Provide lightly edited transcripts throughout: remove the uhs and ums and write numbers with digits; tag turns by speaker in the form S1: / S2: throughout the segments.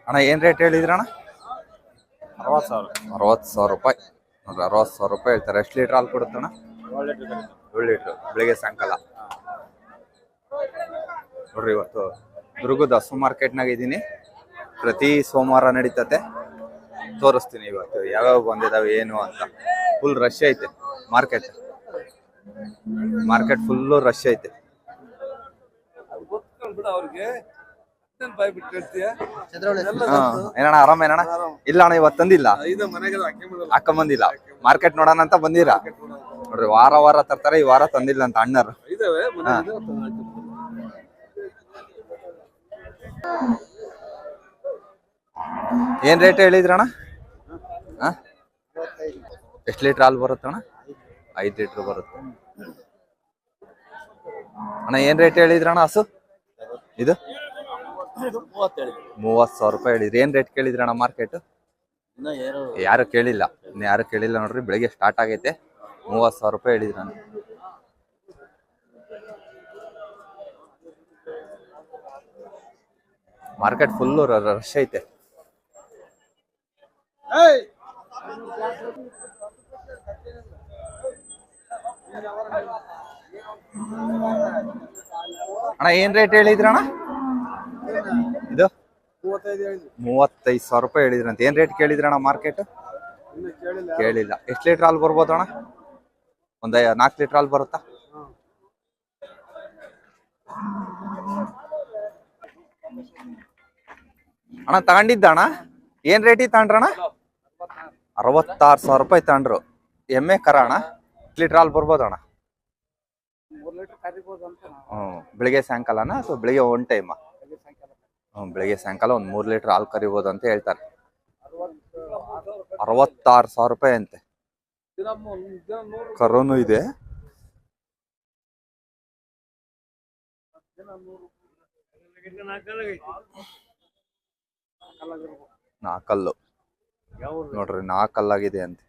S1: ಅಣ್ಣ ಏನ್ ರೇಟ್ ಹೇಳಿದ್ರಣ್ಣ?
S2: 60,000.
S1: 60,000 ರೂಪಾಯಿ ನೋಡ್ರಿ. 60,000 ರೂಪಾಯಿ ಹೇಳ್ತಾರೆ. ಎಷ್ಟು ಲೀಟರ್ ಹಾಲು ಕೊಡುತ್ತಣ್ಣ? 7 ಲೀಟರ್ ಬೆಳಿಗ್ಗೆ ಸಾಯಂಕಾಲ. ನೋಡ್ರಿ ಇವತ್ತು ದುರ್ಗದ ಹಸು ಮಾರ್ಕೆಟ್ನಾಗ ಇದ್ದೀನಿ. ಪ್ರತಿ ಸೋಮವಾರ ನಡೀತತೆ. ತೋರಿಸ್ತೀನಿ ಇವತ್ತು ಯಾವ್ಯಾವ ಬಂದಿದಾವೆ ಏನು ಅಂತ. ಫುಲ್ ರಶ್ ಐತೆ ಮಾರ್ಕೆಟ್. ಫುಲ್ಲು ರಶ್ ಐತೆ. ಏನಣ್ಣ ಆರಾಮ ಏನಣ್ಣ? ಇಲ್ಲ ಅಣ್ಣ ಇವತ್ತು ತಂದಿಲ್ಲ, ಹಾಕೊಂಬಂದಿಲ್ಲ. ಮಾರ್ಕೆಟ್ ನೋಡೋಣ ಅಂತ ಬಂದಿರ ನೋಡ್ರಿ. ವಾರ ತರ್ತಾರೆ, ಈ ವಾರ ತಂದಿಲ್ಲ ಅಂತ ಅಣ್ಣರು. ಏನ್ ರೇಟ್ ಹೇಳಿದ್ರಣ್ಣ? ಎಷ್ಟು ಲೀಟರ್ ಹಾಲು ಬರುತ್ತಣ್ಣ? 5 ಲೀಟರ್ ಬರುತ್ತೆ ಅಣ್ಣ. ಏನ್ ರೇಟ್ ಹೇಳಿದ್ರಣ್ಣ ಹಸು ಇದು? 30,000 ರೂಪಾಯಿ ಹೇಳಿದ್ರಿ. ಏನ್ ರೇಟ್ ಕೇಳಿದ್ರಣ್ಣ ಮಾರ್ಕೆಟ್? ಯಾರು ಕೇಳಿಲ್ಲ, ಇನ್ನು ಯಾರು ಕೇಳಿಲ್ಲ ನೋಡ್ರಿ. ಬೆಳಿಗ್ಗೆ ಸ್ಟಾರ್ಟ್ ಆಗೈತೆ. 30,000 ರೂಪಾಯಿ ಹೇಳಿದ್ರಿ ನಾನು. ಮಾರ್ಕೆಟ್ ಫುಲ್ಲು ರಶ್ ಐತೆ. ಅಣ್ಣ ಏನ್ ರೇಟ್ ಹೇಳಿದ್ರಣ್ಣ ಇದು? 35,000 ರೂಪಾಯಿ ಹೇಳಿದ್ರಂತ. ಏನ್ ರೇಟ್ ಕೇಳಿದ್ರಣ್ಣ ಮಾರ್ಕೆಟ್? ಕೇಳಿಲ್ಲ. ಎಷ್ಟು ಲೀಟರ್ ಹಾಲು ಬರ್ಬೋದು ಅಣ್ಣ? ಒಂದ್ 4 ಲೀಟರ್ ಹಾಲು ಬರುತ್ತಾ? ಅಣ್ಣ ತಗೊಂಡಿದ್ದ ಅಣ್ಣ ಏನ್ ರೇಟಿಗೆ ತಗೊಂಡ್ರಣ್ಣ? 66,000 ರೂಪಾಯಿ ತಗೊಂಡ್ರು. ಎಮ್ಮೆ ಕರ ಅಣ್ಣ. ಎಷ್ಟು ಲೀಟರ್ ಹಾಲು ಬರ್ಬೋದು ಅಣ್ಣ? ಬೆಳಿಗ್ಗೆ ಸಾಯಂಕಾಲನ ಅಥವಾ ಬೆಳಿಗ್ಗೆ ಒನ್ ಟೈಮ್? ಬೆಳಿಗ್ಗೆ ಸಾಯಂಕಾಲ ಒಂದ್ 3 ಲೀಟರ್ ಹಾಲು ಕರಿಬೋದು ಅಂತ ಹೇಳ್ತಾರೆ. 66,000 ರೂಪಾಯಿ ಅಂತೆ. ಕರೋನು ಇದೆ. ನಾಲ್ಕಲ್ಲು ನೋಡ್ರಿ, 4 ಕಲ್ಲಾಗಿದೆ ಅಂತೆ.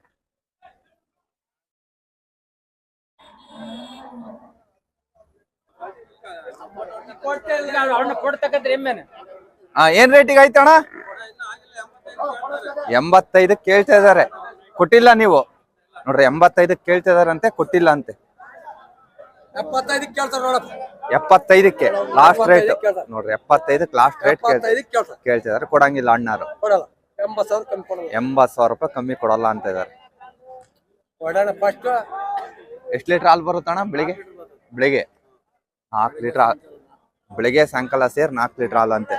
S1: ಏನ್ ರೇಟಿಗೆ ಆಯ್ತಣ್ಣ? 85 ಕೇಳ್ತಾ ಇದಾರೆ, ಕೊಟ್ಟಿಲ್ಲ ನೀವು ನೋಡ್ರಿ. 85 ಕೇಳ್ತಾ ಇದಾರಂತೆ, ಕೊಟ್ಟಿಲ್ಲ ಅಂತೆ. 75ಕ್ಕೆ ಲಾಸ್ಟ್ ರೇಟ್ ನೋಡ್ರಿ. 75ಕ್ಕೆ ಲಾಸ್ಟ್ ರೇಟ್ ಕೇಳ್ತಾ ಇದಾರೆ. ಕೊಡಂಗಿಲ್ಲ ಅಣ್ಣಾರು. 80,000 ರೂಪಾಯಿ ಕಮ್ಮಿ ಕೊಡಲ್ಲ ಅಂತ ಇದಾರೆ. ಎಷ್ಟು ಲೀಟರ್ ಹಾಲು ಬರುತ್ತಣ್ಣ ಬೆಳಿಗ್ಗೆ? 4 ಲೀಟರ್. ಬೆಳಿಗ್ಗೆ ಸಾಯಂಕಾಲ ಸೇರ್ 4 ಲೀಟರ್ ಹಾಲು ಅಂತೆ.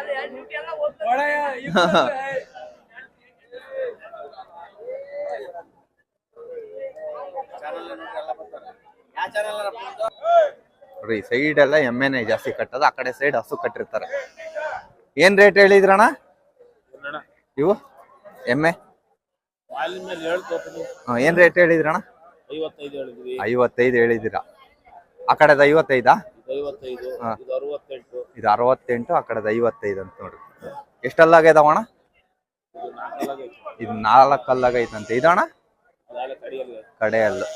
S1: ನೋಡ್ರಿ ಸೈಡ್ ಎಲ್ಲ ಎಮ್ಮೆನೆ ಜಾಸ್ತಿ ಕಟ್ಟದ, ಆ ಕಡೆ ಸೈಡ್ ಹಸು ಕಟ್ಟಿರ್ತಾರೆ. ಏನ್ ರೇಟ್ ಹೇಳಿದ್ರಣ್ಣ ಇವು ಎಮ್ಮೆ? ಏನ್ ರೇಟ್ ಹೇಳಿದ್ರಣ್ಣ? 55 ಹೇಳಿದಿರ. ಆ ಕಡೆದ 55? ಇದು 68, ಆ ಕಡೆದ 55 ಅಂತ ನೋಡ್ರಿ. ಎಷ್ಟಲ್ಲಾಗ್ಯದವಣ? ಇದು 4 ಕಲ್ಲಾಗೈತಂತೆ. ಇದಣ್ಣ ಕಡೆಯಲ್ಲು.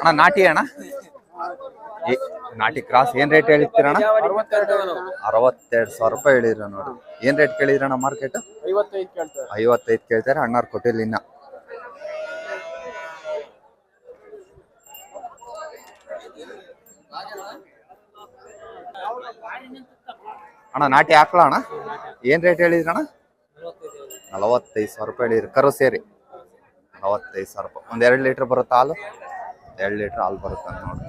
S1: ಅಣ್ಣ ನಾಟಿ ಅಣ್ಣ? ನಾಟಿ ಕ್ರಾಸ್ ಏನ್ ರೇಟ್ ಹೇಳಿರ್ತೀರಣ್ಣ? 62,000 ರೂಪಾಯಿ ಹೇಳಿದ್ರ ನೋಡಿ. ಏನ್ ರೇಟ್ ಕೇಳಿದ್ರಣ್ಣ ಮಾರ್ಕೆಟ್? 55 ಕೇಳ್ತಾರೆ. ಅಣ್ಣಾರು ಕೊಟ್ಟಿಲ್ಲ ಇನ್ನ. ಅಣ್ಣ ನಾಟಿ ಹಾಕ್ಲ ಅಣ್ಣ? ಏನ್ ರೇಟ್ ಹೇಳಿದ್ರಣ್ಣ? 45,000 ರೂಪಾಯಿ ಹೇಳಿದ್ರಿ. ಕರು ಸೇರಿ 45,000 ರೂಪಾಯಿ. ಒಂದ್ 2 ಲೀಟರ್ ಬರುತ್ತಾ ಹಾಲು? 2 ಲೀಟರ್ ಹಾಲು ಬರುತ್ತೆ ನೋಡಿ.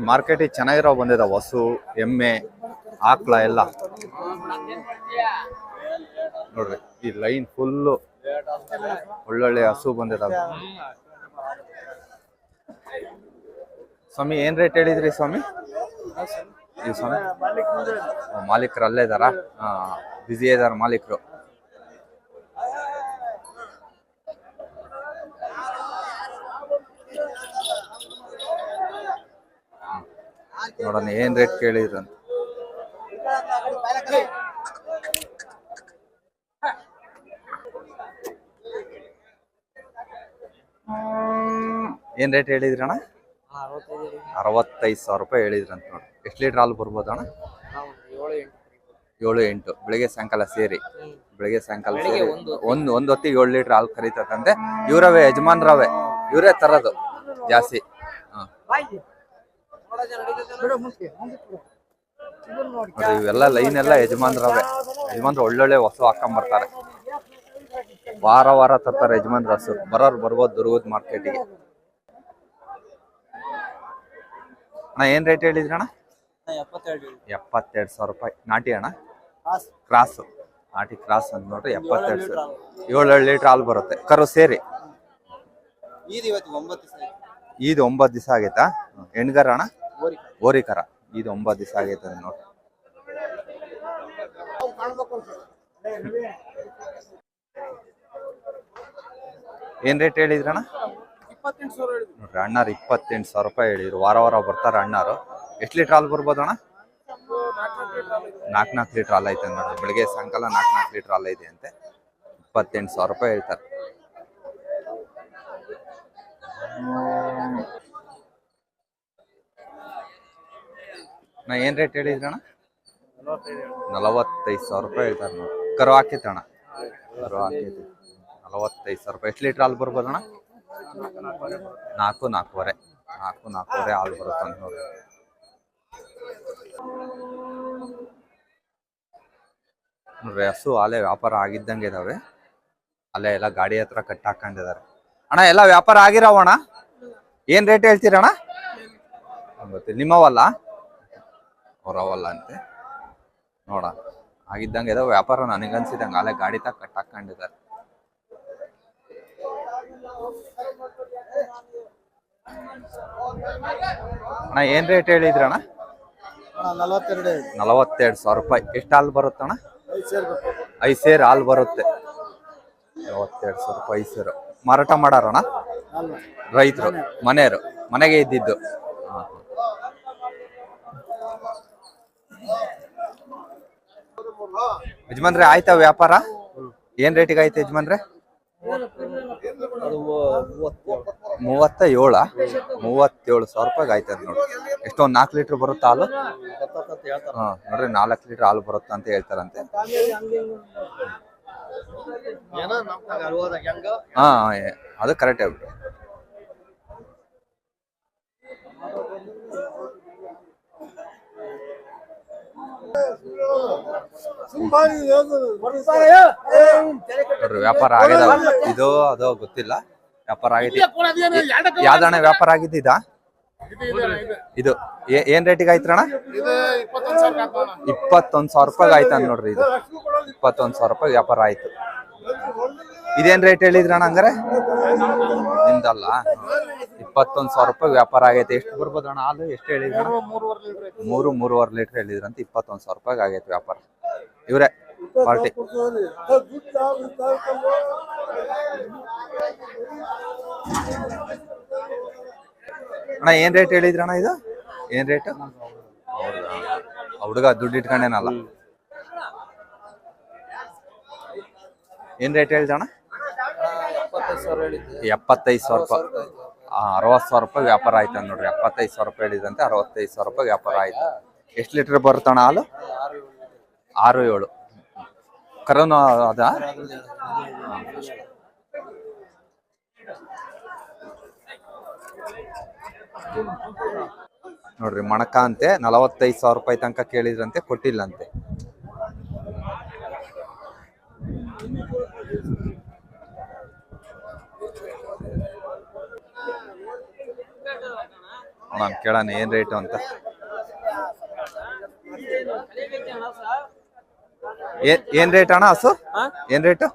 S1: ಮಾರ್ಕೆಟಿಗೆ ಚೆನ್ನಾಗಿರೋ ಬಂದಿದಾವ ಹಸು, ಎಮ್ಮೆ, ಆಕ್ಳ ಎಲ್ಲ ನೋಡ್ರಿ. ಈ ಲೈನ್ ಫುಲ್ಲು ಒಳ್ಳೊಳ್ಳೆ ಹಸು ಬಂದಿದಾವೆ. ಸ್ವಾಮಿ ಏನ್ ರೇಟ್ ಹೇಳಿದ್ರಿ ಸ್ವಾಮಿ? ಈ ಸ್ವಾಮಿ ಮಾಲೀಕರು ಅಲ್ಲೇ ಇದಾರ? ಬಿಸಿ ಇದಾರ ಮಾಲೀಕರು. ನೋಡೋಣ ಏನ್ ರೇಟ್ ಕೇಳಿದ್ರಂತ. ಏನ್ ರೇಟ್ ಹೇಳಿದ್ರಣ್ಣ? 65,000 ರೂಪಾಯಿ ಹೇಳಿದ್ರಂತ ನೋಡಿ. ಎಷ್ಟು ಲೀಟರ್ ಹಾಲು ಬರ್ಬೋದು ಅಣ್ಣ? 7-8 ಬೆಳಿಗ್ಗೆ ಸಾಯಂಕಾಲ ಸೇರಿ. ಬೆಳಿಗ್ಗೆ ಸಾಯಂಕಾಲ ಸೇರಿ ಒಂದ್ ಹೊತ್ತಿಗೆ 7 ಲೀಟರ್ ಹಾಲು ಕರೀತದಂತೆ. ಇವರವೇ ಯಜಮಾನ್ರವೇ, ಇವರೇ ತರದು ಜಾಸ್ತಿ. ಇವೆಲ್ಲ ಲೈನ್ ಎಲ್ಲ ಯಜಮಾನ್ರವೇ. ಯಜಮಾನ್ರು ಒಳ್ಳೊಳ್ಳೆ ಹಸು ಹಾಕೊಂಡ್ ವಾರ ವಾರ ತರ್ತಾರೆ ಯಜಮಾನ್ರ ಹಸು. ಬರೋರು ಬರ್ಬೋದು ದುರ್ಗದ ಮಾರ್ಕೆಟಿಗೆ. ಅಣ್ಣ ಏನ್ ರೇಟ್ ಹೇಳಿದ್ರಣ್ಣ? 72,000 ರೂಪಾಯಿ. ನಾಟಿ ಅಣ್ಣ? ಕ್ರಾಸ್. ನಾಟಿ ಕ್ರಾಸ್ ಅಂತ ನೋಡ್ರಿ 72,000. 7 ಲೀಟರ್ ಹಾಲು ಬರುತ್ತೆ ಕರು ಸೇರಿ. ಇದು 9 ದಿವಸ ಆಗೈತಾ? ಹೆಣ್ಗರ ಅಣ್ಣ? ಓರಿಕರ. ಇದು 9 ದಿವಸ ಆಗೈತೆ ನೋಡಿ. ಏನ್ ರೇಟ್ ಹೇಳಿದ್ರಣ್ಣ? ನೋಡ್ರಿ ಅಣ್ಣಾರು 28,000 ರೂಪಾಯಿ ಹೇಳಿದ್ರು. ವಾರ ವಾರ ಬರ್ತಾರ ಅಣ್ಣಾರು. ಎಷ್ಟು ಲೀಟರ್ ಹಾಲು ಬರ್ಬೋದು ಅಣ್ಣ? 4 ಲೀಟರ್ ಹಾಲು ಐತೆ ನೋಡ್ರಿ. ಬೆಳಿಗ್ಗೆ ಸಾಯಂಕಾಲ 4 ಲೀಟರ್ ಹಾಲು ಐತೆ ಅಂತೆ. 28,000 ರೂಪಾಯಿ ಹೇಳ್ತಾರೆ. ನಾ ಏನ್ ರೇಟ್ ಹೇಳಿದ್ರಣ್ಣ? 45,000 ರೂಪಾಯಿ ಹೇಳ್ತಾರೆ ನೋಡಿ. ಕರು ಹಾಕೈತೆ ಅಣ್ಣ? ಕರು ಹಾಕೈತಿ. 45,000 ರೂಪಾಯಿ. ಎಷ್ಟು ಲೀಟರ್ ಹಾಲು ಬರ್ಬೋದಣ್ಣ? 4-4.5 ಹಾಲು ಬರುತ್ತೆ ಅಂತ ನೋಡಿ. ನೋಡ್ರಿ ಹಸು ಅಲ್ಲೇ ವ್ಯಾಪಾರ ಆಗಿದ್ದಂಗೆ ಇದಾವೆ. ಅಲ್ಲೇ ಎಲ್ಲ ಗಾಡಿ ಹತ್ರ ಕಟ್ಟಿ ಹಾಕೊಂಡಿದ್ದಾರೆ. ಅಣ್ಣ ಎಲ್ಲ ವ್ಯಾಪಾರ ಆಗಿರಾವಣ್ಣ? ಏನ್ ರೇಟ್ ಹೇಳ್ತೀರಣ್ಣ? ಗೊತ್ತಿಲ್ಲ. ನಿಮ್ಮವಲ್ಲ? ಅವರವಲ್ಲ ಅಂತೆ. ನೋಡ ಆಗಿದ್ದಂಗೆ ಇದಾವೆ ವ್ಯಾಪಾರ. ನನಗನ್ಸಿದಂಗೆ ಅಲ್ಲೇ ಗಾಡಿ ತ ಕಟ್ಟಿ ಹಾಕೊಂಡಿದ್ದಾರೆ. ಅಣ್ಣ ಏನ್ ರೇಟ್ ಹೇಳಿದ್ರಣ್ಣ? 42,000 ರೂಪಾಯಿ. ಎಷ್ಟು ಹಾಲು ಬರುತ್ತಣ್ಣ? 5 ಸೇರ್ ಹಾಲು ಬರುತ್ತೆ. 42,000 ರೂಪಾಯಿ 5 ಸೇರು. ಮಾರಾಟ ಮಾಡಾರಣ್ಣ? ರೈತರು ಮನೆಯವರು ಮನೆಗೆ ಇದ್ದಿದ್ದು. ಯಜಮಾನ್ರೆ ಆಯ್ತಾ ವ್ಯಾಪಾರ? ಏನ್ ರೇಟಿಗೆ ಆಯ್ತು ಯಜಮಾನ್ರೆ? 37,000 ರೂಪಾಯಿಗೆ ಆಯ್ತದ ನೋಡಿ. ಎಷ್ಟೊಂದು 4 ಲೀಟರ್ ಬರುತ್ತೆ ಹಾಲು? ನೋಡ್ರಿ 4 ಲೀಟರ್ ಹಾಲು ಬರುತ್ತೆ ಅಂತ ಹೇಳ್ತಾರಂತೆ. ಹಾ ಅದು ಕರೆಕ್ಟ್ ಆಗ್ಬಿಟ್ಟು. ನೋಡ್ರಿ ವ್ಯಾಪಾರ ಆಗಿದಾವ. ಇದು ಅದು ಗೊತ್ತಿಲ್ಲ. ವ್ಯಾಪಾರ ಆಗಿದೆ. ಯಾವ್ದಣ್ಣ ವ್ಯಾಪಾರ ಆಗಿದ್ದ? ಇದು ಏನ್ ರೇಟಿಗೆ ಆಯ್ತ್ರಣ್ಣ? 21,000 ರೂಪಾಯಿಗೆ ಆಯ್ತ ನೋಡ್ರಿ. ಇದು 21,000 ರೂಪಾಯಿ ವ್ಯಾಪಾರ ಆಯ್ತು. ಇದೇನ್ ರೇಟ್ ಹೇಳಿದ್ರಣ್ಣ ಹಂಗಾರೆ? ನಿಮ್ದಲ್ಲ. 21,000 ರೂಪಾಯಿ ವ್ಯಾಪಾರ ಆಗೈತೆ. ಎಷ್ಟು ಬರ್ಬೋದಣ್ಣ ಹಾಲು? ಎಷ್ಟು ಹೇಳಿದ್ರ? 3-3.5 ಲೀಟರ್ ಹೇಳಿದ್ರಂತ. 21,000 ರೂಪಾಯಿಗೆ ಆಗೈತೆ ವ್ಯಾಪಾರ. ಇವ್ರೆ ಪಾರ್ಟಿ. ಅಣ್ಣ ಏನ್ ರೇಟ್ ಹೇಳಿದ್ರಣ್ಣ ಇದು? ಏನ್ ರೇಟ್? ಹುಡುಗ ದುಡ್ಡು ಇಟ್ಕೊಂಡೇನಲ್ಲ. ಏನ್ ರೇಟ್ ಹೇಳಿದಣ್ಣ? 75,000 ರೂಪಾಯಿ. 60,000 ರೂಪಾಯಿ ವ್ಯಾಪಾರ ಆಯ್ತು ನೋಡ್ರಿ. 75,000 ರೂಪಾಯಿ ಹೇಳಿದಂತೆ. 65,000 ರೂಪಾಯಿ ವ್ಯಾಪಾರ ಆಯ್ತು. ಎಷ್ಟು ಲೀಟರ್ ಬರುತ್ತಣ್ಣ ಹಾಲು? 6-7. ಕರೋನಾ ಅದ? ನೋಡ್ರಿ ಮಣಕ ಅಂತೆ. 45,000 ರೂಪಾಯಿ ತನಕ ಕೇಳಿದ್ರಂತೆ, ಕೊಟ್ಟಿಲ್ಲಂತೆ. ನಾನು ಕೇಳೋಣ ಏನ್ ರೇಟು ಅಂತ. ಏನ್ ರೇಟ್ ಅಣ್ಣ ಹಸು? ಏನ್ ರೇಟು?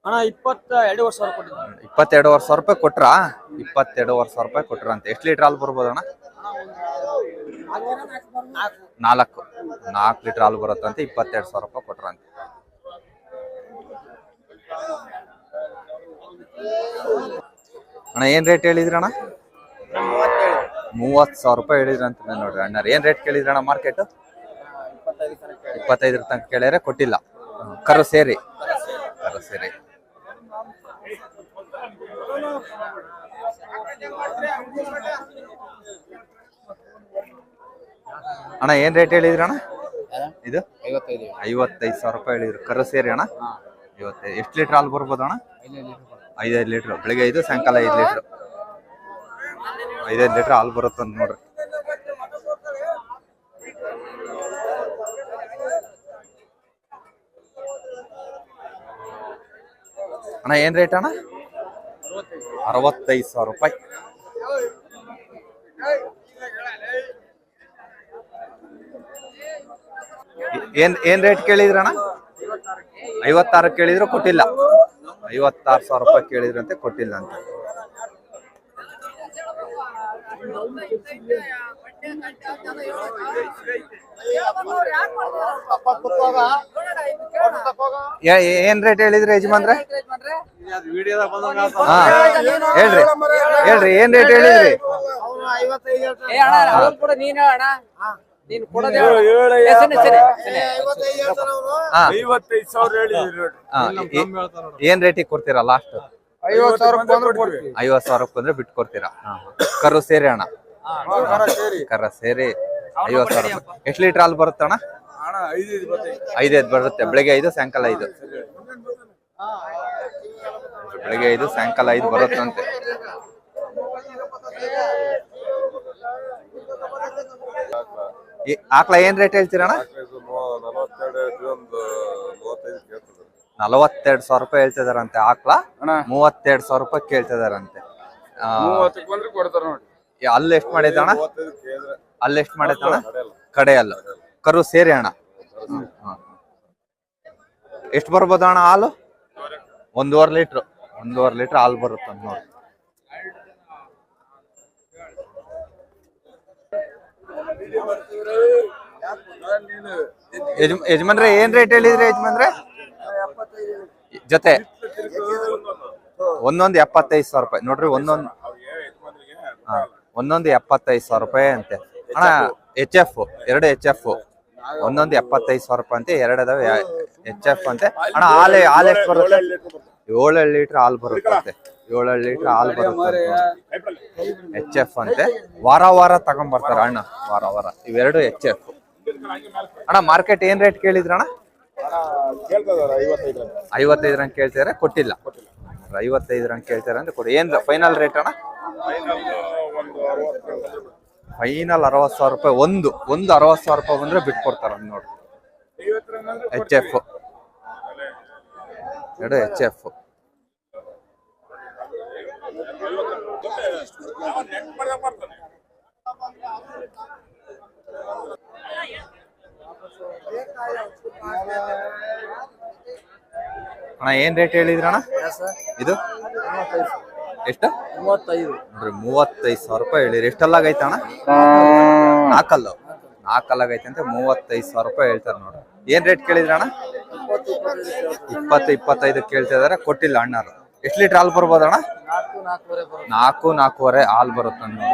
S1: 22,000 ರೂಪಾಯಿ ಕೊಟ್ರ? 22,000 ರೂಪಾಯಿ ಕೊಟ್ರಂತೆ. ಎಷ್ಟು ಲೀಟರ್ ಹಾಲು ಬರ್ಬೋದು ಅಣ್ಣ? 4 ಲೀಟರ್ ಹಾಲು ಬರುತ್ತಂತೆ. 22,000 ರೂಪಾಯಿ ಕೊಟ್ರಂತೆ. ಅಣ್ಣ ಏನ್ ರೇಟ್ ಹೇಳಿದ್ರಣ್ಣ? 30,000 ರೂಪಾಯಿ ಹೇಳಿದ್ರಂತ ನೋಡ್ರಿ ಅಣ್ಣ. ಏನ್ ರೇಟ್ ಕೇಳಿದ್ರಣ್ಣ ಮಾರ್ಕೆಟ್? 25 ತನಕ ಕೇಳ್ಯಾರೆ, ಕೊಟ್ಟಿಲ್ಲ. ಕರು ಸೇರಿ. ಅಣ್ಣ ಏನ್ ರೇಟ್ ಹೇಳಿದ್ರಿ ಅಣ್ಣ ಇದು
S2: 55.
S1: 55,000 ರೂಪಾಯಿ ಹೇಳಿದ್ರು ಕರು ಸೇರಿ ಅಣ್ಣ. 55. ಎಷ್ಟು ಲೀಟರ್ ಹಾಲು ಬರ್ಬೋದು ಅಣ್ಣ? 5 ಲೀಟರ್. ಬೆಳಿಗ್ಗೆ 5, ಸಾಯಂಕಾಲ 5 ಲೀಟರ್. 5 ಲೀಟರ್ ಹಾಲು ಬರುತ್ತೆ ಅಂತ ನೋಡ್ರಿ. ಅಣ್ಣ ಏನ್ ರೇಟ್ ಅಣ್ಣ? 65,000 ರೂಪಾಯಿ. ಏನ್ ರೇಟ್ ಕೇಳಿದ್ರಣ್ಣ? 56 ಕೇಳಿದ್ರು ಕೊಟ್ಟಿಲ್ಲ. 56,000 ರೂಪಾಯಿ ಕೇಳಿದ್ರಂತೆ, ಕೊಟ್ಟಿಲ್ಲ ಅಂತ. ಏನ್ ರೇಟ್ ಹೇಳಿದ್ರಿ ಯಜಮಾನ್ರೆ? ಹಾ ಹೇಳ್ರಿ ಹೇಳ್ರಿ, ಏನ್ ರೇಟ್ ಹೇಳಿದ್ರಿ? ಏನ್ ರೇಟಿಗೆ ಕೊಡ್ತೀರಾ ಲಾಸ್ಟ್? 50,000 ಬಂದ್ರೆ ಬಿಟ್ಟು ಕೊಡ್ತೀರಾ? ಕರು ಸೇರಿ ಅಣ್ಣ, ಕರ ಸೇರಿ 50,000 ರೂಪಾಯಿ. ಎಷ್ಟು ಲೀಟರ್ ಹಾಲು ಬರುತ್ತೆ ಅಣ್ಣ? 5 ಬರುತ್ತೆ. ಬೆಳಿಗ್ಗೆ 5, ಸಾಯಂಕಾಲ 5. ಬೆಳಿಗ್ಗೆ 5, ಸಾಯಂಕಾಲ 5 ಬರುತ್ತಂತೆ. ಆಕಳ ಏನ್ ರೇಟ್ ಹೇಳ್ತೀರಣ್ಣ? 42,000 ರೂಪಾಯಿ ಹೇಳ್ತಿದಾರಂತೆ. ಆಕಳ 32,000 ರೂಪಾಯಿ ಕೇಳ್ತಿದಾರಂತೆ. ಅಲ್ಲಿ ಎಷ್ಟು ಮಾಡೈತಣ್ಣ? ಅಲ್ಲಿ ಎಷ್ಟು ಮಾಡೈತಣ್ಣ? ಕಡೆ ಅಲ್ಲ, ಕರು ಸೇರಿ ಅಣ್ಣ. ಎಷ್ಟು ಬರ್ಬೋದು ಅಣ್ಣ ಹಾಲು? 1.5 ಲೀಟ್ರ್. 1.5 ಲೀಟ್ರ್ ಹಾಲು ಬರುತ್ತೆ ನೋಡಿ. ಯಜಮಾನ್ರೆ ಏನ್ ರೇಟ್ ಹೇಳಿದ್ರಿ ಯಜಮಾನ್ರೆ? ಜೊತೆ ಒಂದೊಂದು 75,000 ರೂಪಾಯಿ ನೋಡ್ರಿ. ಒಂದೊಂದು 75,000 ರೂಪಾಯಿ ಅಂತೆ ಅಣ್ಣ. HF 2 HF ಒಂದೊಂದು 75,000 ರೂಪಾಯಿ ಅಂತೆ. 2 ಅದಾವೆ HF ಅಂತೆ ಅಣ್ಣ. ಹಾಲು ಎಷ್ಟು ಬರುತ್ತೆ? 7 ಲೀಟರ್ ಹಾಲು ಬರುತ್ತೆ. 7 ಲೀಟರ್ ಹಾಲು ಬರುತ್ತೆ. HF ಅಂತೆ. ವಾರ ತಗೊಂಡ್ಬರ್ತಾರ ಅಣ್ಣ, ವಾರ. ಇವೆರಡು HF ಅಣ್ಣ. ಮಾರ್ಕೆಟ್ ಏನ್ ರೇಟ್ ಕೇಳಿದ್ರಣ್ಣ? 55 ರಂಗ್ ಕೇಳ್ತಾರೆ, ಕೊಟ್ಟಿಲ್ಲ. 55 ರಂಗ್ ಕೇಳ್ತಾರೆ ಅಂತ ಕೊಡಿ. ಏನ್ ಫೈನಲ್ ರೇಟ್ ಅಣ್ಣ? ಫೈನಲ್ 60,000 ರೂಪಾಯಿ. ಒಂದು 60,000 ರೂಪಾಯಿ ಬಂದ್ರೆ ಬಿಟ್ಟು ಕೊಡ್ತಾರ ನೋಡಿ. HF 2 HF. ಅಣ್ಣ ಏನ್ ರೇಟ್ ಹೇಳಿದ್ರಣ್ಣ ಇದು? ಎಷ್ಟು? 35 ನೋಡ್ರಿ. 35,000 ರೂಪಾಯಿ ಹೇಳಿರಿ. ಎಷ್ಟಲ್ಲಾಗೈತೆ ಅಣ್ಣ? 4 ನಾಲ್ಕಲ್ಲಾಗೈತೆ ಅಂತ 35,000 ರೂಪಾಯಿ ಹೇಳ್ತಾರೆ ನೋಡ್ರಿ. ಏನ್ ರೇಟ್ ಕೇಳಿದ್ರಣ್ಣ? 20-25 ಕೇಳ್ತಾ ಇದಾರೆ, ಕೊಟ್ಟಿಲ್ಲ ಅಣ್ಣಾರು. ಎಷ್ಟು ಲೀಟರ್ ಹಾಲು ಬರ್ಬೋದು ಅಣ್ಣ? 4-4.5 ಹಾಲು ಬರುತ್ತೆ ನೋಡಿ.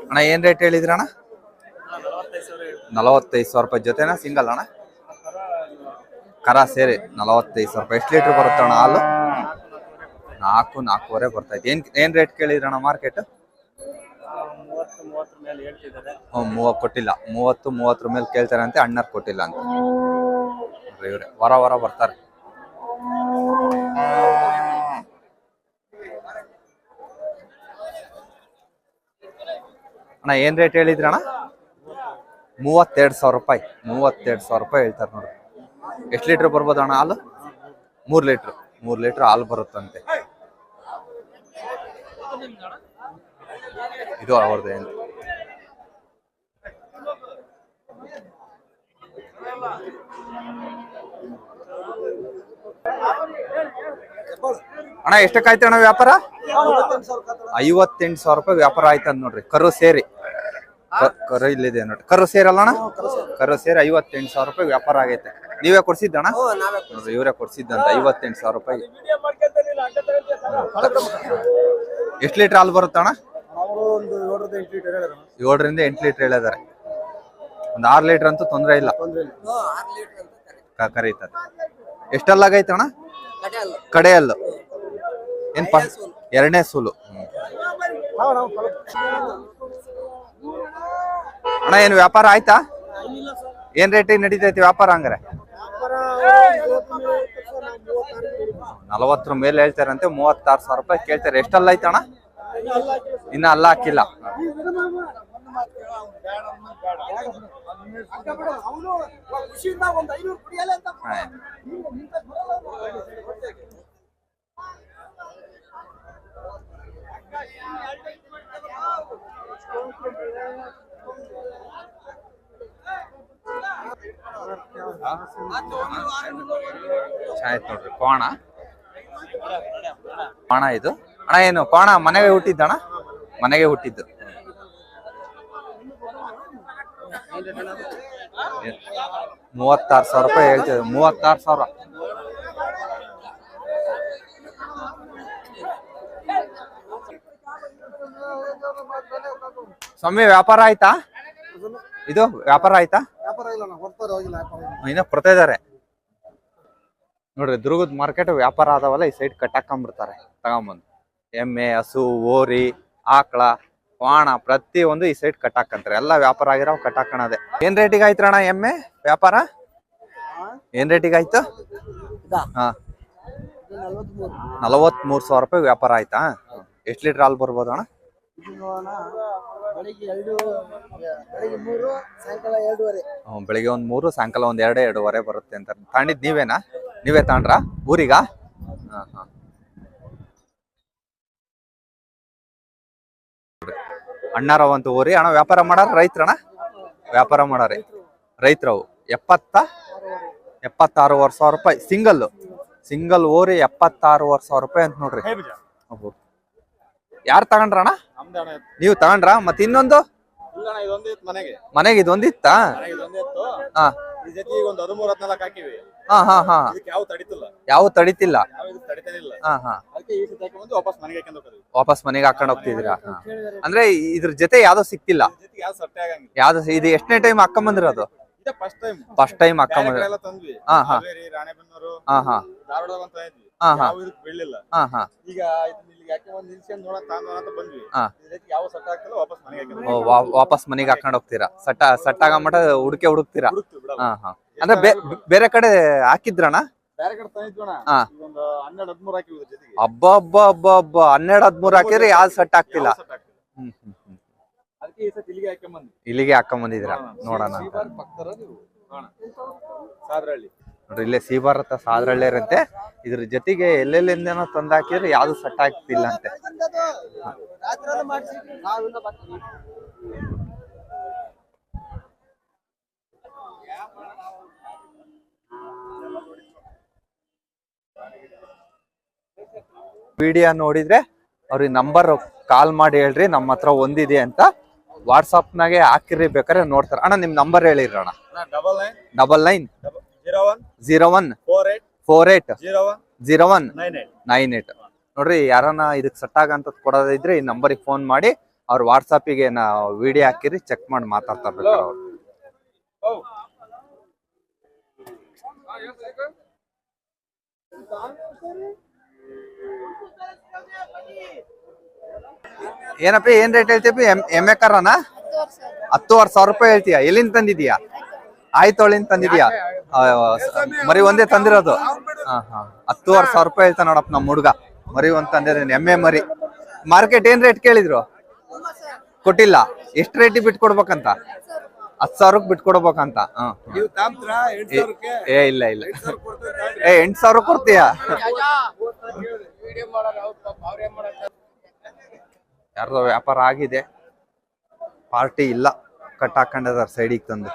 S1: ಅಣ್ಣ ಏನ್ ರೇಟ್ ಹೇಳಿದ್ರಿ ಅಣ್ಣ? 45,000 ರೂಪಾಯಿ. ಜೊತೆನಾ ಸಿಂಗಲ್ ಅಣ್ಣ? ಕರ ಸೇರಿ 45,000 ರೂಪಾಯಿ. ಎಷ್ಟು ಲೀಟರ್ ಬರುತ್ತೆ ಅಣ್ಣ ಹಾಲು? 4-4.5 ಬರ್ತೈತೆ. ಏನ್ ರೇಟ್ ಕೇಳಿದ್ರಣ್ಣ ಮಾರ್ಕೆಟ್? 30 ಕೊಟ್ಟಿಲ್ಲ. 30 ಮೇಲೆ ಕೇಳ್ತಾರೆ ಅಂತೆ, ಅಣ್ಣರ್ ಕೊಟ್ಟಿಲ್ಲ ಅಂತ. ಇವ್ರೆ ವಾರ ಬರ್ತಾರೆ. ಅಣ್ಣ ಏನ್ ರೇಟ್ ಹೇಳಿದ್ರಣ್ಣ? 32,000 ರೂಪಾಯಿ. 32,000 ರೂಪಾಯಿ ಹೇಳ್ತಾರೆ ನೋಡ್ರಿ. ಎಷ್ಟು ಲೀಟರ್ ಬರ್ಬೋದು ಅಣ್ಣ ಹಾಲು? 3 ಲೀಟರ್ ಹಾಲು ಬರುತ್ತಂತೆ. ಇದು ಅವ್ರದ್ದು ಏನು? ಅಣ್ಣ ಎಷ್ಟಕ್ಕಾಯ್ತು ಅಣ್ಣ ವ್ಯಾಪಾರ? 58,000 ರೂಪಾಯಿ ವ್ಯಾಪಾರ ಆಯ್ತಂದ್ ನೋಡ್ರಿ. ಕರು ಸೇರಿ ಕರು ಇಲ್ಲಿದೆ ನೋಡಿ. ಕರು ಸೇರಲ್ಲ ಅಣ್ಣ? ಕರು ಸೇರಿ 58,000 ರೂಪಾಯಿ ವ್ಯಾಪಾರ ಆಗೈತೆ. ನೀವೇ ಕೊಡ್ಸಿದ್ದಣ್ಣ? ನೋಡ್ರಿ ಇವರೇ ಕೊಡ್ಸಿದ್ದಂತ 58,000 ರೂಪಾಯಿ. ಎಷ್ಟು ಲೀಟರ್ ಹಾಲು ಬರುತ್ತಣ್ಣ? 7ರಿಂದ 8 ಲೀಟರ್ ಹೇಳಿದಾರೆ. ಒಂದು 6 ಲೀಟರ್ ಅಂತೂ ತೊಂದರೆ ಇಲ್ಲ, ಕರೀತದೆ. ಎಷ್ಟಲ್ಲಾಗೈತಣ್ಣ? ಕಡೆಯಲ್ಲು ಏನ್ ಎರಡನೇ ಸೂಲು. ಅಣ್ಣ ಏನ್ ವ್ಯಾಪಾರ ಆಯ್ತಾ? ಏನ್ ರೇಟಿಗೆ ನಡೀತೈತಿ ವ್ಯಾಪಾರ? ಹಂಗಾರೆ 40 ಮೇಲೆ ಹೇಳ್ತಾರಂತೆ. 36,000 ರೂಪಾಯಿ ಕೇಳ್ತಾರೆ. ಎಷ್ಟಲ್ಲ ಐತಣ್ಣ? ಇನ್ನ ಅಲ್ಲ ಹಾಕಿಲ್ಲ. ಆಯ್ತು ನೋಡ್ರಿ ಕೋಣ. ಕೋಣ ಇದು ಅಣ್ಣ. ಏನು ಕೋಣ ಮನೆಗೆ ಹುಟ್ಟಿದ್ದಣ್ಣ? ಮನೆಗೆ ಹುಟ್ಟಿದ್ದು. 36,000 ರೂಪಾಯಿ ಹೇಳ್ತೇವೆ. 36,000. ಸ್ವಾಮಿ ವ್ಯಾಪಾರ ಆಯ್ತಾ? ಇದು ವ್ಯಾಪಾರ ಆಯ್ತಾ? ಇನ್ನ ಕೊಡ್ತಾ ಇದಾರೆ ನೋಡ್ರಿ. ದುರ್ಗದ ಮಾರ್ಕೆಟ್ ವ್ಯಾಪಾರ ಆದವಲ್ಲ ಈ ಸೈಡ್ ಕಟ್ಟಾಕೊಂಡ್ಬಿಡ್ತಾರೆ ತಗೊಂಬಂದು. ಎಮ್ಮೆ, ಹಸು, ಓರಿ, ಆಕಳ, ವಾಣ ಪ್ರತಿ ಒಂದು ಈ ಸೈಡ್ ಕಟ್ಟಾಕಂತಾರೆ. ಎಲ್ಲ ವ್ಯಾಪಾರ ಆಗಿರೋ ಕಟ್ಟಾಕಣದೆ. ಏನ್ ರೇಟಿಗೆ ಆಯ್ತ್ರಣ್ಣ ಎಮ್ಮೆ ವ್ಯಾಪಾರ? ಏನ್ ರೇಟಿಗೆ ಆಯ್ತು? ಹಾ 43,000 ರೂಪಾಯಿ ವ್ಯಾಪಾರ ಆಯ್ತಾ? ಎಷ್ಟು ಲೀಟರ್ ಹಾಲು ಬರ್ಬೋದು ಅಣ್ಣ? ಬೆಳಿಗ್ಗೆ 3, ಸಾಯಂಕಾಲ 2, 2:30 ಬರುತ್ತೆ ಅಂತ ತಗೊಂಡಿದ್ ನೀವೇನಾ? ನೀವೇ ತಗೊಂಡ್ರ ಊರಿಗ? ಹಾ ಹಾ. ಅಣ್ಣಾರವಂತೂ ಊರಿ ಅಣ್ಣ ವ್ಯಾಪಾರ ಮಾಡಾರ? ರೈತ್ರಣ್ಣ ವ್ಯಾಪಾರ ಮಾಡಾರೆ ರೈತರವು. 76,000 ರೂಪಾಯಿ ಸಿಂಗಲ್ ಓರಿ 76,000 ರೂಪಾಯಿ ಅಂತ ನೋಡ್ರಿ. ಯಾರು ತಗೊಂಡ್ರಣ್ಣ? ನೀವು ತಗೊಂಡ್ರ? ಮತ್ ಇನ್ನೊಂದು ಮನೆಗೆ ಇದೊಂದಿತ್ತ? ಯಾವ ತಡಿತಿಲ್ಲ. ವಾಪಸ್ ಮನೆಗೆ ಹಾಕೊಂಡ್ ಹೋಗ್ತಿದ್ದೀರಾ? ಅಂದ್ರೆ ಇದ್ರ ಜೊತೆ ಯಾವ್ದೋ ಸಿಕ್ತಿಲ್ಲ. ಯಾವ್ದು ಇದು ಎಷ್ಟನೇ ಟೈಮ್ ಹಾಕೊಂಡ್ ಬಂದಿರೋದು? ಫಸ್ಟ್ ಟೈಮ್ ಹಾಕೊಂಡ್ ಬಂದಿರ? ಹಾ ಹಾ ಹಾ ಹಾ ಹಾ ಹಾ ಹಾ. ವಾಪಸ್ ಮನೆಗೆ ಹಾಕೊಂಡ್ ಹೋಗ್ತೀರಾ? ಸಟ್ಟ ಆಗಮಟ ಹುಡುಕ್ತೀರಾ? ಹಾ ಹಾ. ಅಂದ್ರೆ ಬೇರೆ ಕಡೆ ಹಾಕಿದ್ರಣ್ಣ? ಹಬ್ಬ 12-13 ಹಾಕಿದ್ರೆ ಯಾವ್ದು ಸೆಟ್ ಆಗ್ತಿಲ್ಲ. ಇಲ್ಲಿಗೆ ಹಾಕೊಂಡ್ ಬಂದಿದ್ರ ನೋಡೋಣ. ನೋಡ್ರಿ ಇಲ್ಲೇ ಸಿ-ಭಾರತ ಸಾದ್ರಳ್ಳಿ ಇರುತ್ತೆ. ಇದ್ರ ಜೊತೆಗೆ ಎಲ್ಲೆಲ್ಲಿಂದನೋ ತಂದು ಹಾಕಿದ್ರೆ ಯಾವ್ದು ಸೆಟ್ ಆಗ್ತಿಲ್ಲ ಅಂತೆ. ವಿಡಿಯೋ ನೋಡಿದ್ರೆ ಅವ್ರಿಗೆ ನಂಬರ್ ಕಾಲ್ ಮಾಡಿ ಹೇಳ್ರಿ, ನಮ್ಮ ಹತ್ರ ಒಂದಿದೆ ಅಂತ. ವಾಟ್ಸಪ್ನಾಗೆ ಹಾಕಿರಿ, ಬೇಕಾದ್ರೆ ನೋಡ್ತಾರೆ. ಅಣ್ಣ ನಿಮ್ ನಂಬರ್ ಹೇಳಿರಿ ಅಣ್ಣ. 9991480198. ನೋಡ್ರಿ ಯಾರನ್ನ ಇದಕ್ ಸೆಟ್ ಆಗಂತ ಕೊಡೋದಿದ್ರೆ ಈ ನಂಬರಿಗೆ ಫೋನ್ ಮಾಡಿ ಅವ್ರ ವಾಟ್ಸಪ್ಪಿಗೆ ವಿಡಿಯೋ ಹಾಕಿರಿ, ಚೆಕ್ ಮಾಡಿ ಮಾತಾಡ್ತಾರೆ ಅವ್ರು. ಏನಪ್ಪ ಏನ್ ರೇಟ್ ಹೇಳ್ತೀವಿ? ಎಮ್ಮೆ ಕರನ 10,000 ರೂಪಾಯಿ ಹೇಳ್ತೀಯ? ಎಲ್ಲಿಂದ ತಂದಿದ್ಯಾ? ಆಯ್ತೊಳಿಂದ ತಂದಿದ್ಯಾ? ಮರಿ ಒಂದೇ ತಂದಿರೋದು? ಹಾ ಹಾ. 10,000 ರೂಪಾಯಿ ಹೇಳ್ತಾ ನೋಡಪ್ಪ ನಮ್ಮ ಹುಡುಗ. ಮರಿ ಒಂದ್ ತಂದಿರ ಎಮ್ಮೆ ಮರಿ. ಮಾರ್ಕೆಟ್ ಏನ್ ರೇಟ್ ಕೇಳಿದ್ರು? ಕೊಟ್ಟಿಲ್ಲ. ಎಷ್ಟ್ ರೇಟಿಗೆ ಬಿಟ್ಕೊಡ್ಬೇಕಂತ? 10,000ಕ್ಕೆ ಬಿಟ್ಕೊಡ್ಬೇಕಂತ. ಏ ಇಲ್ಲ 8,000 ಕೊಡ್ತೀಯ? ಯಾರ್ದೋ ವ್ಯಾಪಾರ ಆಗಿದೆ, ಪಾರ್ಟಿ ಇಲ್ಲ, ಕಟ್ ಹಾಕೊಂಡಿದಾರ ಸೈಡಿಗೆ ತಂದು.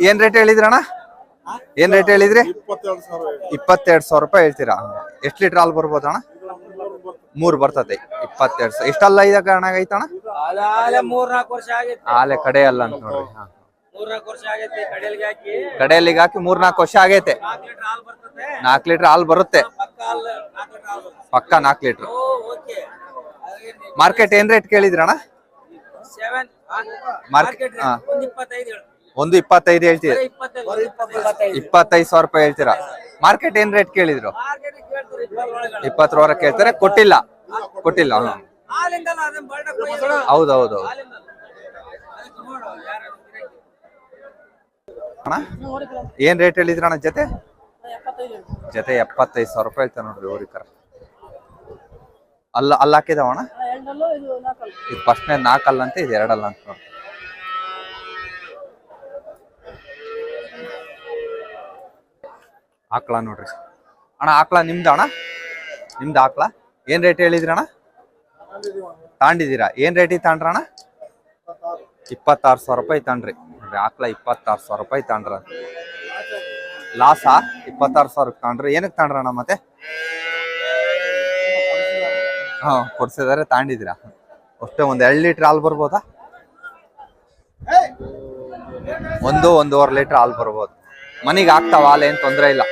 S1: ಏನ್ ರೇಟ್ ಹೇಳಿದ್ರಣ್ಣ? ಏನ್ ರೇಟ್ ಹೇಳಿದ್ರಿ?
S2: 22,000.
S1: 22,000 ರೂಪಾಯಿ ಹೇಳ್ತೀರಾ? ಎಷ್ಟು ಲೀಟರ್ ಹಾಲು ಬರ್ಬೋದು ಅಣ್ಣ? 3 ಬರ್ತದೆ. 22,000 ಎಷ್ಟಲ್ಲ ಇದಕ್ಕೆ ಅಣ್ಣ ಐತಣ್ಣ?
S3: ಅದಾಲೆ 3-4 ವರ್ಷ ಆಗೈತಿ.
S1: ಆಲೆ ಕಡೆ ಅಲ್ಲ ಅಂತ ನೋಡ್ರಿ.
S3: 3-4 ವರ್ಷ ಆಗೈತಿ ಕಡೆಯಲ್ಗೆ ಹಾಕಿ
S1: ಕಡೆಯಲ್ಲಿಗೆ ಹಾಕಿ 3-4 ವರ್ಷ ಆಗೈತೆ.
S3: 4 ಲೀಟರ್ ಹಾಲು ಬರ್ತದೆ.
S1: 4 ಲೀಟರ್ ಹಾಲು ಬರುತ್ತೆ.
S3: ಪಕ್ಕ ಹಾಲು 4 ಲೀಟರ್ ಹಾಲು ಬರ್ತದೆ.
S1: ಪಕ್ಕ 4 ಲೀಟರ್.
S3: ಓ ಓಕೆ.
S1: ಮಾರ್ಕೆಟ್ ಏನ್ ರೇಟ್ ಕೇಳಿದ್ರಣ್ಣ?
S3: 7
S1: ಮಾರ್ಕೆಟ್
S3: ಹಾ 125 ಹೇಳು.
S1: 1.25 ಹೇಳ್ತೀರಾ?
S3: 25
S1: 25,000 ರೂಪಾಯಿ ಹೇಳ್ತೀರಾ? ಮಾರ್ಕೆಟ್ ಏನ್ ರೇಟ್ ಕೇಳಿದ್ರು?
S3: ಮಾರ್ಕೆಟ್ ಕೇಳ್ತಾರೆ 20 ಒಳಗಡೆ.
S1: 20 ವರೆಗೆ ಕೇಳ್ತಾರೆ. ಕೊಟ್ಟಿಲ್ಲ. ಹ್ಮ್.
S3: ಹಾಲಿಂದಲ್ಲ ಅದನ್ನ ಬರ್ಡ ಕೊಯ್ಯೋದು.
S1: ಹೌದೌದು
S3: ಹಾಲಿಂದಲ್ಲ. ಅದಕ್ಕೆ ನೋಡು ಯಾರು ಗಿರಾಕಿ.
S1: ಅಣ್ಣ ಏನ್ ರೇಟ್ ಹೇಳಿದ್ರಣ್ಣ ಜೊತೆ?
S3: 75
S1: ಜೊತೆ 75,000 ರೂಪಾಯಿ ಹೇಳ್ತಾರೆ ನೋಡ್ರಿ ಓರಿಕರ. ಅಲ್ಲ ಹಾಕಿದವಣ?
S3: ಎರಡಲ್ಲೂ ಇದು 4
S1: ಇದು ಫಸ್ಟ್ನೇ 4 ಅಲ್ಲ ಅಂತ, ಇದು 2 ಅಲ್ಲ ಅಂತ ನೋಡಿ. ಆಕಳ ನೋಡ್ರಿ ಅಣ್ಣ. ಆಕಳ ನಿಮ್ದು ಅಣ್ಣ? ನಿಮ್ದು ಆಕಳ ಏನ್ ರೇಟ್ ಹೇಳಿದ್ರಣ್ಣ? ತಾಂಡಿದ್ದೀರಾ? ಏನ್ ರೇಟಿಗೆ ತಾಂಡ್ರಣ್ಣ? 26,000 ರೂಪಾಯಿ ತಾಂಡ್ರಿ ನೋಡ್ರಿ. ಆಕಳ 26,000 ರೂಪಾಯಿ ತಾಂಡ್ರ. ಲಾಸಾ? 26,000 ತಾಂಡ್ರಿ. ಏನಕ್ಕೆ ತಾಂಡ್ರಣ್ಣ ಮತ್ತೆ? ಹಾ ಕೊಡ್ಸಿದಾರೆ, ತಾಂಡಿದ್ದೀರಾ? ಅಷ್ಟೇ. 1-2 ಲೀಟರ್ ಹಾಲು ಬರ್ಬೋದಾ? 1-1.5 ಲೀಟರ್ ಹಾಲು ಬರ್ಬೋದು. ಮನೆಗೆ ಆಗ್ತಾವ ಹಾಲು, ಏನ್ ತೊಂದರೆ ಇಲ್ಲ.